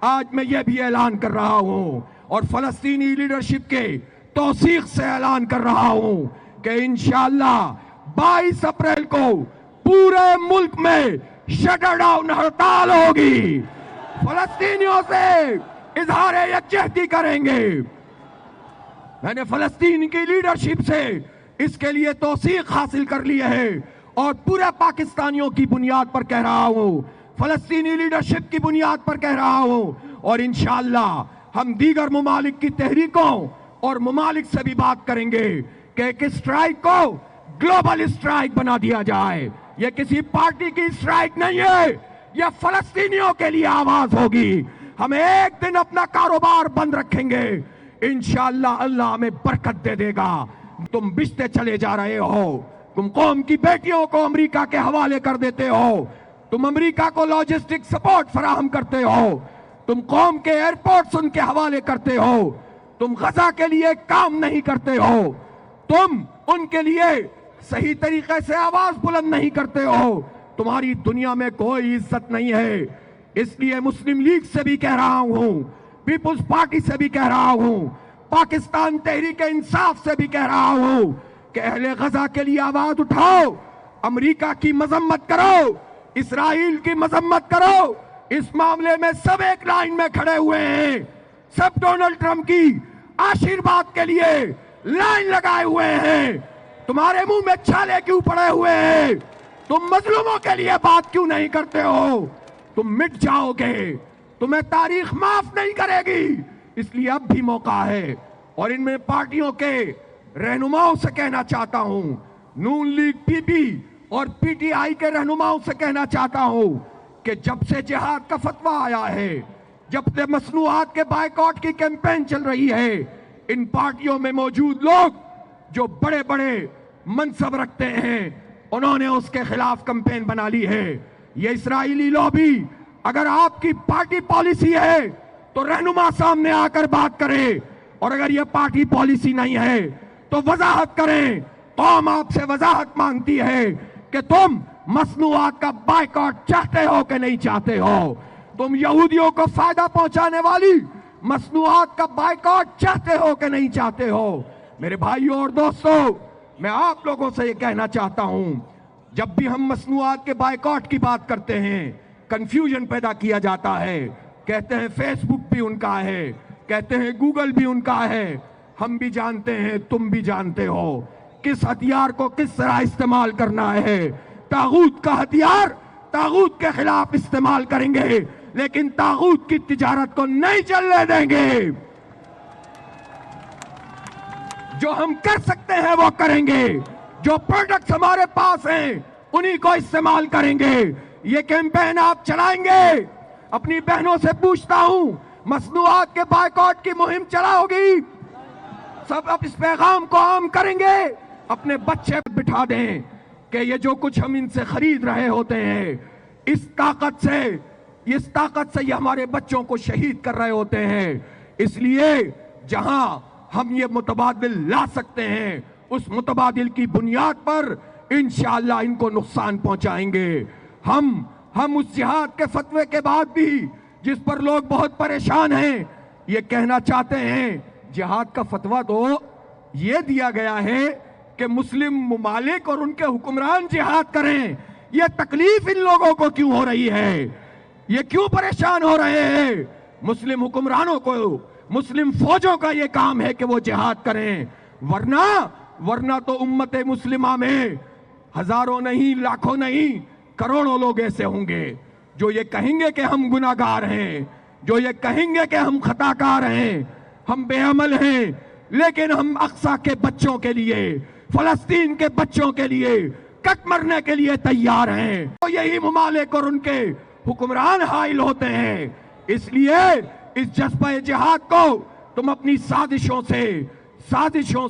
آج میں یہ بھی اعلان کر رہا ہوں اور فلسطینی لیڈرشپ کے توثیق سے اعلان کر رہا ہوں کہ انشاءاللہ 22 اپریل کو پورے ملک میں شٹر ڈاؤن ہڑتال ہوگی. فلسطینیوں سے اظہار یکجہتی کریں گے. میں نے فلسطین کی لیڈرشپ سے اس کے لیے توثیق حاصل کر لی ہے اور پورے پاکستانیوں کی بنیاد پر کہہ رہا ہوں, فلسطینی لیڈرشپ کی بنیاد پر کہہ رہا ہوں, اور انشاءاللہ ہم دیگر ممالک کی تحریکوں اور ممالک سے بھی بات کریں گے کہ ایک اسٹرائک کو گلوبل اسٹرائک بنا دیا جائے. یہ کسی پارٹی کی اسٹرائک نہیں ہے, یہ فلسطینیوں کے لیے آواز ہوگی. ہم ایک دن اپنا کاروبار بند رکھیں گے, انشاءاللہ اللہ ہمیں برکت دے دے گا. تم بچتے چلے جا رہے ہو, تم قوم کی بیٹیوں کو امریکہ کے حوالے کر دیتے ہو, تم امریکہ کو لاجسٹک سپورٹ فراہم کرتے ہو, تم قوم کے ایئرپورٹس ان کے حوالے کرتے ہو, تم غزہ کے لیے کام نہیں کرتے ہو, تم ان کے لیے صحیح طریقے سے آواز بلند نہیں کرتے ہو, تمہاری دنیا میں کوئی عزت نہیں ہے. اس لیے مسلم لیگ سے بھی کہہ رہا ہوں, پیپلز پارٹی سے بھی کہہ رہا ہوں, پاکستان تحریک انصاف سے بھی کہہ رہا ہوں کہ اہل غزہ کے لیے آواز اٹھاؤ, امریکہ کی مذمت کرو, اسرائیل کی مذمت کرو. اس معاملے میں سب ایک لائن میں کھڑے ہوئے ہیں, سب ڈونلڈ ٹرمپ کی آشیرواد کے لیے لائن لگائے ہوئے ہیں. تمہارے منہ میں چھالے کیوں پڑے ہوئے ہیں؟ تم مظلوموں کے لیے بات کیوں نہیں کرتے ہو؟ تم مٹ جاؤ گے, تمہیں تاریخ معاف نہیں کرے گی. اس لیے اب بھی موقع ہے, اور ان میں پارٹیوں کے رہنماؤں سے کہنا چاہتا ہوں, نون لیگ پی پی اور پی ٹی آئی کے رہنماؤں سے کہنا چاہتا ہوں کہ جب سے جہاد کا فتویٰ آیا ہے, جب سے مصنوعات کے بائیکاٹ کی کیمپین چل رہی ہے, ان پارٹیوں میں موجود لوگ جو بڑے بڑے منصب رکھتے ہیں, انہوں نے اس کے خلاف کیمپین بنا لی ہے. یہ اسرائیلی لابی, اگر آپ کی پارٹی پالیسی ہے تو رہنما سامنے آ کر بات کرے, اور اگر یہ پارٹی پالیسی نہیں ہے تو وضاحت کریں. قوم آپ سے وضاحت مانگتی ہے کہ تم مصنوعات کا بائیکاٹ چاہتے ہو کہ نہیں چاہتے ہو؟ تم یہودیوں کو فائدہ پہنچانے والی مصنوعات کا بائیکاٹ چاہتے ہو کہ نہیں چاہتے ہو؟ میرے بھائیوں اور دوستوں, میں آپ لوگوں سے یہ کہنا چاہتا ہوں, جب بھی ہم مصنوعات کے بائیکاٹ کی بات کرتے ہیں کنفیوژن پیدا کیا جاتا ہے. کہتے ہیں فیس بک بھی ان کا ہے, کہتے ہیں گوگل بھی ان کا ہے. ہم بھی جانتے ہیں, تم بھی جانتے ہو کس ہتھیار کو کس طرح استعمال کرنا ہے. طاغوت کا ہتھیار طاغوت کے خلاف استعمال کریں گے, لیکن طاغوت کی تجارت کو نہیں چلنے دیں گے. جو ہم کر سکتے ہیں وہ کریں گے, جو پروڈکٹس ہمارے پاس ہیں انہی کو استعمال کریں گے. یہ کیمپین آپ چلائیں گے؟ اپنی بہنوں سے پوچھتا ہوں, مصنوعات کے بائیکاٹ کی مہم چلاؤ گی؟ سب اب اس پیغام کو عام کریں گے. اپنے بچے بٹھا دیں کہ یہ جو کچھ ہم ان سے خرید رہے ہوتے ہیں, اس طاقت سے یہ ہمارے بچوں کو شہید کر رہے ہوتے ہیں. اس لیے جہاں ہم یہ متبادل لا سکتے ہیں, اس متبادل کی بنیاد پر انشاءاللہ ان کو نقصان پہنچائیں گے. ہم اس جہاد کے فتوے کے بعد بھی, جس پر لوگ بہت پریشان ہیں, یہ کہنا چاہتے ہیں جہاد کا فتویٰ تو یہ دیا گیا ہے کہ مسلم ممالک اور ان کے حکمران جہاد کریں. یہ تکلیف ان لوگوں کو کیوں ہو رہی ہے؟ یہ کیوں پریشان ہو رہے ہیں؟ مسلم حکمرانوں کو, مسلم فوجوں کا یہ کام ہے کہ وہ جہاد کریں, ورنہ تو امت مسلمہ میں ہزاروں نہیں, لاکھوں نہیں, کروڑوں لوگ ایسے ہوں گے جو یہ کہیں گے کہ ہم گناہگار ہیں, جو یہ کہیں گے کہ ہم خطاکار ہیں, ہم بے عمل ہیں, لیکن ہم اقصیٰ کے بچوں کے لیے, فلسطین کے بچوں کے لیے کٹ مرنے کے لیے تیار ہیں. تو یہی ممالک اور ان کے حکمران حائل ہوتے ہیں. اس لیے اس جذبہ جہاد کو تم اپنی سازشوں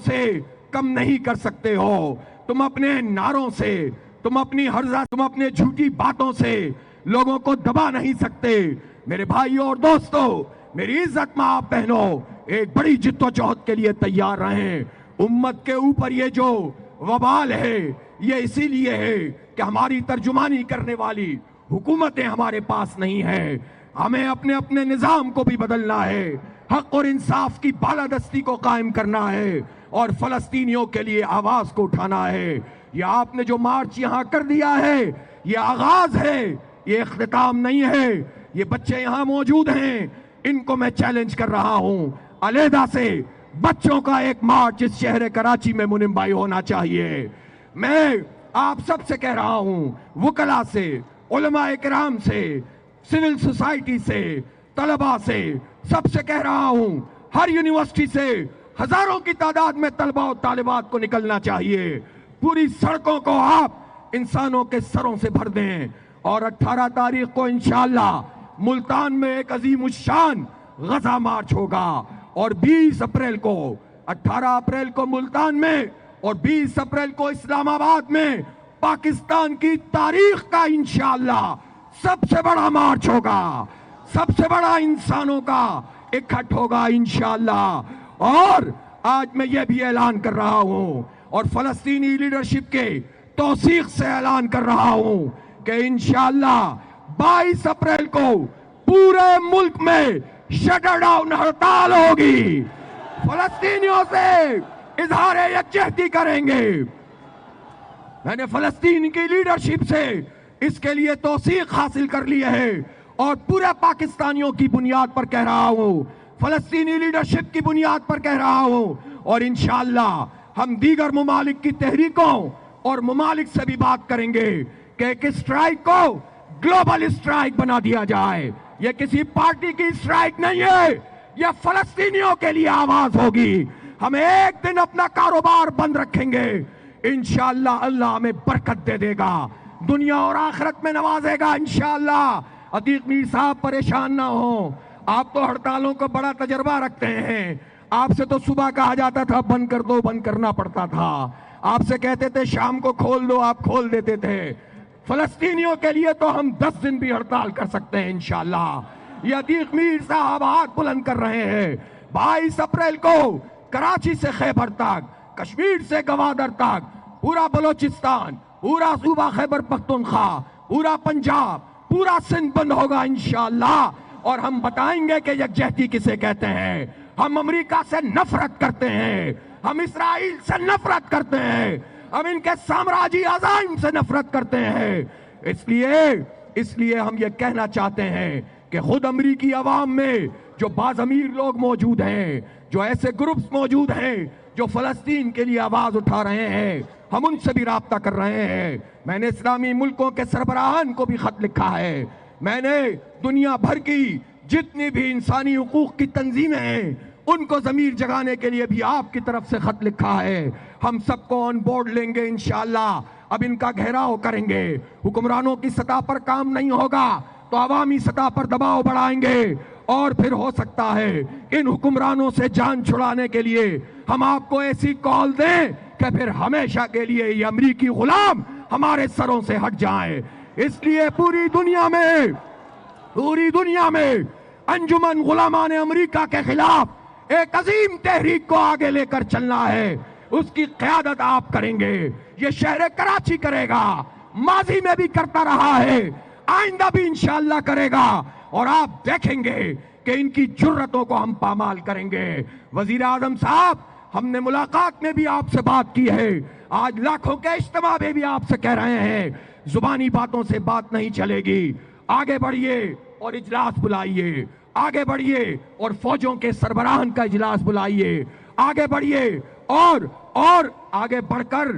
سے کم نہیں کر سکتے ہو. تم اپنے نعروں سے, تم اپنے جھوٹی باتوں سے لوگوں کو دبا نہیں سکتے. میرے بھائیوں اور دوستوں, میری عزت ماں بہنوں, ایک بڑی جد و جہد کے لیے تیار رہیں. امت کے اوپر یہ جو وبال ہے یہ اسی لیے ہے کہ ہماری ترجمانی کرنے والی حکومتیں ہمارے پاس نہیں ہیں. ہمیں اپنے اپنے نظام کو بھی بدلنا ہے، حق اور انصاف کی بالادستی کو قائم کرنا ہے اور فلسطینیوں کے لیے آواز کو اٹھانا ہے۔ یہ آپ نے جو مارچ یہاں کر دیا ہے یہ آغاز ہے، یہ اختتام نہیں ہے۔ یہ بچے یہاں موجود ہیں، ان کو میں چیلنج کر رہا ہوں، علیحدہ سے بچوں کا ایک مارچ اس شہر کراچی میں منعقد ہونا چاہیے۔ میں آپ سب سے کہہ رہا ہوں، وکلاء سے، علماء کرام سے، سول سوسائٹی سے، طلباء سے، سب سے کہہ رہا ہوں، ہر یونیورسٹی سے ہزاروں کی تعداد میں طلباء و طالبات کو نکلنا چاہیے۔ پوری سڑکوں کو آپ انسانوں کے سروں سے بھر دیں، اور 18 تاریخ کو انشاءاللہ ملتان میں ایک عظیم الشان غزہ مارچ ہوگا، اور 20 اپریل کو، 18 اپریل کو ملتان میں اور 20 اپریل کو اسلام آباد میں پاکستان کی تاریخ کا انشاءاللہ سب سے بڑا مارچ ہوگا، سب سے بڑا انسانوں کا اکٹھ ہوگا انشاءاللہ۔ اور آج میں یہ بھی اعلان کر رہا ہوں اور فلسطینی لیڈرشپ کے توثیق سے اعلان کر رہا ہوں کہ انشاءاللہ 22 اپریل کو پورے ملک میں شٹر ڈاؤن ہڑتال ہوگی، فلسطینیوں سے اظہار یکجہتی کریں گے۔ میں نے فلسطین کی لیڈرشپ سے اس کے لیے توثیق حاصل کر لی ہے، اور پورے پاکستانیوں کی بنیاد پر کہہ رہا ہوں، فلسطینی لیڈرشپ کی بنیاد پر کہہ رہا ہوں، اور انشاءاللہ ہم دیگر ممالک کی تحریکوں اور ممالک سے بھی بات کریں گے کہ ایک اسٹرائک کو گلوبل اسٹرائک بنا دیا جائے۔ یہ کسی پارٹی کی اسٹرائک نہیں ہے، یہ فلسطینیوں کے لیے آواز ہوگی۔ ہم ایک دن اپنا کاروبار بند رکھیں گے، انشاءاللہ اللہ ہمیں برکت دے دے گا، دنیا اور آخرت میں نوازے گا انشاءاللہ۔ عتیق میر صاحب پریشان نہ ہوں، آپ تو ہڑتالوں کا بڑا تجربہ رکھتے ہیں، آپ سے تو صبح کہا جاتا تھا بند کر دو، بند کرنا پڑتا تھا، آپ سے کہتے تھے شام کو کھول دو، آپ کھول دیتے تھے۔ فلسطینیوں کے لیے تو ہم 10 دن بھی ہڑتال کر سکتے ہیں انشاءاللہ۔ یہ عتیق میر صاحب ہاتھ بلند کر رہے ہیں۔ 22 اپریل کو کراچی سے خیبر تک، کشمیر سے گوادر تک، پورا بلوچستان، پورا صوبہ خیبر پختونخوا، پورا پنجاب، پورا سندھ بند ہوگا انشاءاللہ، اور ہم بتائیں گے کہ یکجہتی کسے کہتے ہیں۔ ہم امریکہ سے نفرت کرتے ہیں، ہم اسرائیل سے نفرت کرتے ہیں، ہم ان کے سامراجی عزائم سے نفرت کرتے ہیں۔ اس لیے ہم یہ کہنا چاہتے ہیں کہ خود امریکی عوام میں جو باضمیر لوگ موجود ہیں، جو ایسے گروپس موجود ہیں جو فلسطین کے لیے آواز اٹھا رہے ہیں، ہم ان سے بھی رابطہ کر رہے ہیں۔ میں نے اسلامی ملکوں کے سربراہان کو بھی خط لکھا ہے، میں نے دنیا بھر کی جتنی بھی انسانی حقوق کی تنظیمیں ہیں ان کو ضمیر جگانے کے لیے بھی آپ کی طرف سے خط لکھا ہے۔ ہم سب کو آن بورڈ لیں گے انشاءاللہ، اب ان کا گھیراؤ کریں گے۔ حکمرانوں کی سطح پر کام نہیں ہوگا تو عوامی سطح پر دباؤ بڑھائیں گے، اور پھر ہو سکتا ہے ان حکمرانوں سے جان چھڑانے کے لیے ہم آپ کو ایسی کال دیں کہ پھر ہمیشہ کے لیے یہ امریکی غلام ہمارے سروں سے ہٹ جائیں۔ اس لیے پوری دنیا میں انجمن غلامان امریکہ کے خلاف ایک عظیم تحریک کو آگے لے کر چلنا ہے، اس کی قیادت آپ کریں گے، یہ شہر کراچی کرے گا، ماضی میں بھی کرتا رہا ہے، آئندہ بھی انشاءاللہ کرے گا، اور آپ دیکھیں گے کہ ان کی جرتوں کو ہم پامال کریں گے۔ وزیر اعظم صاحب، ہم نے ملاقات میں بھی آپ سے بات کی ہے، آج لاکھوں کے اجتماع میں بھی آپ سے کہہ رہے ہیں، زبانی باتوں سے بات نہیں چلے گی، آگے بڑھیے اور اجلاس بلائیے، آگے بڑھیے اور فوجوں کے سربراہان کا اجلاس بلائیے، آگے بڑھیے اور آگے بڑھ کر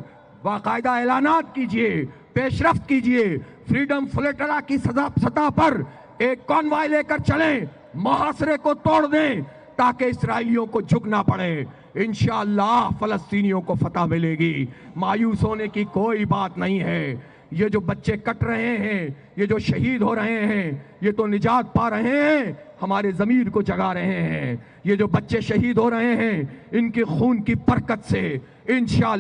باقاعدہ اعلانات کیجئے، پیش رفت کیجئے، فریڈم فلیٹرا کی سطح پر ایک کانوائے لے کر چلیں، محاصرے کو توڑ دیں تاکہ اسرائیلیوں کو جھکنا پڑے۔ انشاءاللہ فلسطینیوں کو فتح ملے گی، مایوس ہونے کی کوئی بات نہیں ہے۔ یہ جو بچے کٹ رہے ہیں، یہ جو شہید ہو رہے ہیں، یہ تو نجات پا رہے ہیں، ہمارے ضمیر کو جگا رہے ہیں۔ یہ جو بچے شہید ہو رہے ہیں ان کے خون کی برکت سے انشاءاللہ